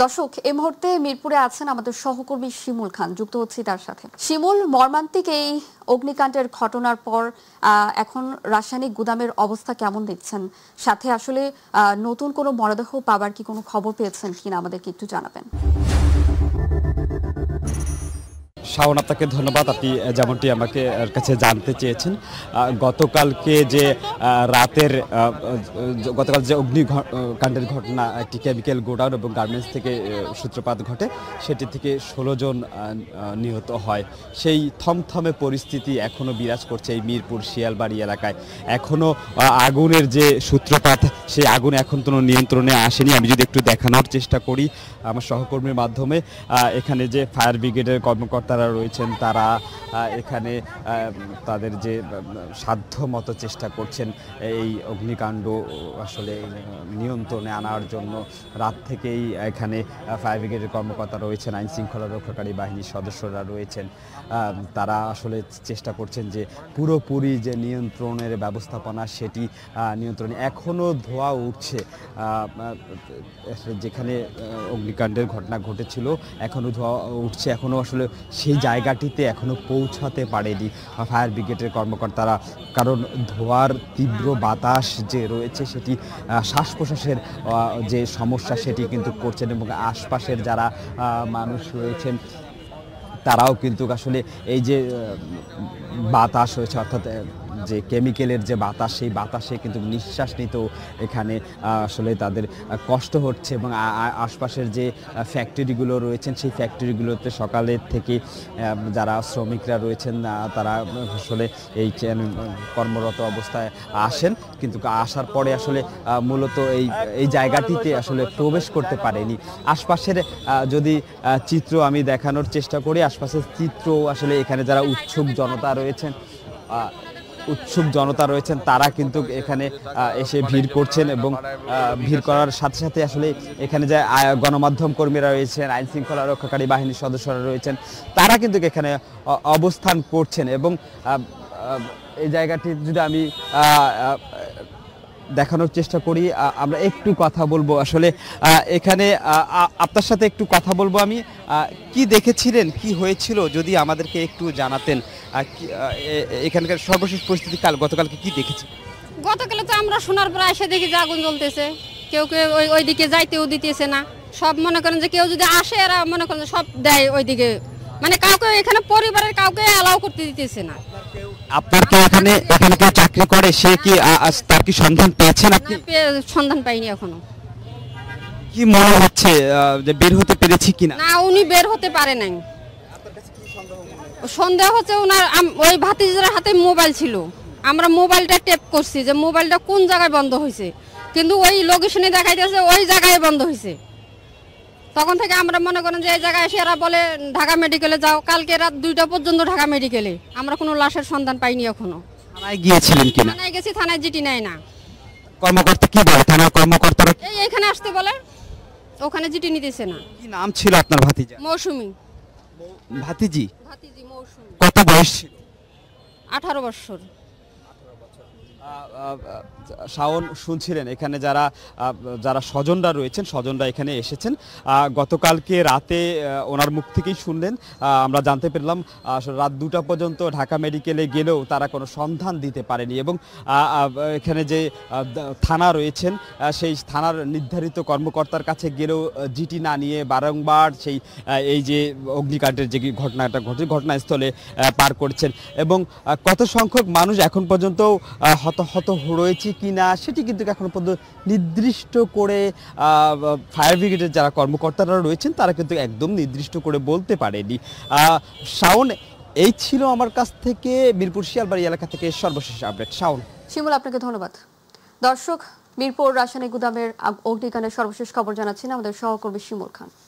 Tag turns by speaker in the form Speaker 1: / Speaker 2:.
Speaker 1: দর্শক, এই মুহূর্তে মিরপুরে আছেন আমাদের সহকর্মী শিমুল খান, যুক্ত হচ্ছি তার সাথে। শিমুল, মর্মান্তিক এই অগ্নিকাণ্ডের ঘটনার পর এখন রাসায়নিক গুদামের অবস্থা কেমন দেখছেন? সাথে আসলে নতুন কোনো মরদেহ পাবার কি কোনো খবর পেয়েছেন কিনা আমাদেরকে একটু জানাবেন।
Speaker 2: শাওন, আপনাকে ধন্যবাদ। আপনি যেমনটি আমাকে কাছে জানতে চেয়েছেন, গতকালকে যে গতকাল যে অগ্নিকাণ্ডের ঘটনা, একটি কেমিক্যাল গোডাউন এবং গার্মেন্টস থেকে সূত্রপাত ঘটে, সেটি থেকে 16 জন নিহত হয়। সেই থমথমে পরিস্থিতি এখনও বিরাজ করছে এই মিরপুর শিয়ালবাড়ি এলাকায়। এখনও আগুনের যে সূত্রপাত, সেই আগুন এখন কোনো নিয়ন্ত্রণে আসেনি। আমি যদি একটু দেখানোর চেষ্টা করি আমার সহকর্মীর মাধ্যমে, এখানে যে ফায়ার ব্রিগেডের কর্মকর্তারা রয়েছেন, তারা এখানে তাদের যে সাধ্য মতো চেষ্টা করছেন এই অগ্নিকাণ্ড আসলে নিয়ন্ত্রণে আনার জন্য। রাত থেকেই এখানে ফায়ার ব্রিগেডের কর্মকর্তা রয়েছেন, আইন শৃঙ্খলা রক্ষাকারী বাহিনীর সদস্যরা রয়েছেন। তারা আসলে চেষ্টা করছেন যে পুরোপুরি যে নিয়ন্ত্রণের ব্যবস্থাপনা, সেটি নিয়ন্ত্রণে। এখনও ধোঁয়া উঠছে, যেখানে অগ্নিকাণ্ডের ঘটনা ঘটেছিল এখনও ধোঁয়া উঠছে। এখনও আসলে সেই জায়গাটিতে এখনও পৌঁছাতে পারেনি ফায়ার ব্রিগেডের কর্মকর্তারা, কারণ ধোঁয়ার তীব্র বাতাস যে রয়েছে সেটি শ্বাস প্রশ্বাসের যে সমস্যা সেটি কিন্তু করছেন, এবং আশপাশের যারা মানুষ রয়েছেন তারাও কিন্তু আসলে এই যে বাতাস রয়েছে, অর্থাৎ যে কেমিক্যালের যে বাতাস, সেই বাতাসে কিন্তু নিঃশ্বাস নিতেও এখানে আসলে তাদের কষ্ট হচ্ছে। এবং আশপাশের যে ফ্যাক্টরিগুলো রয়েছেন, সেই ফ্যাক্টরিগুলোতে সকালের থেকে যারা শ্রমিকরা রয়েছেন তারা আসলে এই কর্মরত অবস্থায় আসেন, কিন্তু আসার পরে আসলে মূলত এই জায়গাটিতে আসলে প্রবেশ করতে পারেনি। আশপাশের যদি চিত্র আমি দেখানোর চেষ্টা করি, আশপাশের চিত্র আসলে এখানে যারা উৎসুক জনতা রয়েছেন তারা কিন্তু এখানে এসে ভিড় করছেন, এবং ভিড় করার সাথে সাথে আসলে এখানে যে গণমাধ্যম কর্মীরা রয়েছেন, আইন শৃঙ্খলা রক্ষাকারী বাহিনীর সদস্যরা রয়েছেন, তারা কিন্তু এখানে অবস্থান করছেন। এবং এই জায়গাটি যদি আমি দেখানোর চেষ্টা করি, আমরা একটু কথা বলবো আসলে এখানে আপনার সাথে একটু কথা বলবো। আমি কি দেখেছিলেন, কি হয়েছিল যদি আমাদেরকে একটু জানাতেন। এখানকার সর্বশেষ পরিস্থিতি গতকালকে কি দেখেছি?
Speaker 3: গতকালে তো আমরা শোনার পর এসে দেখি যে আগুন জ্বলতেছে, কেউ কেউ ওইদিকে যাইতেও দিতেছে না। সব মনে করেন যে কেউ যদি আসে এরা মনে করেন সব দেয় ওইদিকে, মানে কাউকে এখানে পরিবারের কাউকে অ্যালাউ করতে দিতেছে না।
Speaker 2: আপনার কি এখানে কেউ চাকরি করে, সে কি তার কি সন্ধান পেয়েছেন আপনি?
Speaker 3: সন্ধান পাইনি এখনো।
Speaker 2: কি মনে হচ্ছে যে বের হতে পেরেছি কিনা?
Speaker 3: না, উনি বের হতে পারে নাই। সন্দেহ হচ্ছে ওনার ওই ভাতিজার হাতে মোবাইল ছিল, আমরা মোবাইলটা টেপ করছি যে মোবাইলটা কোন জায়গায় বন্ধ হয়েছে, কিন্তু ওই লোকেশনে দেখাইতেছে ওই জায়গায় বন্ধ হয়েছে। তখন থেকে আমরা মনে করেন যে এই জায়গায় এসে এরা বলে ঢাকা মেডিকেলে যাও। কালকে রাত 2টা পর্যন্ত ঢাকা মেডিকেলে, আমরা কোনো লাশের সন্ধান পাইনি এখনো।
Speaker 2: থানায় গিয়েছিলেন কিনা?
Speaker 3: থানায় গেছি, থানায় জিটি নেয় না।
Speaker 2: কর্মকর্তা কি বলে? থানার কর্মকর্তারা
Speaker 3: এখানে আসতে বলে, ওখানে জিটি নিতেছে না।
Speaker 2: কি নাম ছিল আপনার ভাতিজা?
Speaker 3: মৌসুমী।
Speaker 2: ভাতিজি
Speaker 3: মৌসুমী।
Speaker 2: কত বয়স ছিল?
Speaker 3: 18 বছর।
Speaker 2: শাওন, শুনছিলেন এখানে যারা স্বজনরা রয়েছেন, স্বজনরা এখানে এসেছেন। গতকালকে রাতে ওনার মুখ থেকেই শুনলেন, আমরা জানতে পারলাম রাত 2টা পর্যন্ত ঢাকা মেডিকেলে গেলেও তারা কোনো সন্ধান দিতে পারেনি। এবং এখানে যে থানা রয়েছেন, সেই থানার নির্ধারিত কর্মকর্তার কাছে গেলেও জিটি না নিয়ে বারংবার এই যে অগ্নিকাণ্ডের যে ঘটনাটা ঘটে ঘটনাস্থলে পার করছেন। এবং কত সংখ্যক মানুষ এখন পর্যন্ত হতাহত রয়েছে কিনা সেটি কিন্তু এখন পর্যন্ত নির্দিষ্ট করে ফায়ার ব্রিগেডের যারা কর্মকর্তারা রয়েছেন তারা কিন্তু একদম নির্দিষ্ট করে বলতে পারেনি। শাওন, এই ছিল আমার কাছ থেকে মিরপুর শিয়ালবাড়ি এলাকা থেকে সর্বশেষ আপডেট। শাওন।
Speaker 1: শিমুল, আপনাকে ধন্যবাদ। দর্শক, মিরপুর রাসায়নিক গুদামের অগ্নিকাণ্ডের সর্বশেষ খবর জানাচ্ছেন আমাদের সহকর্মী শিমুল খান।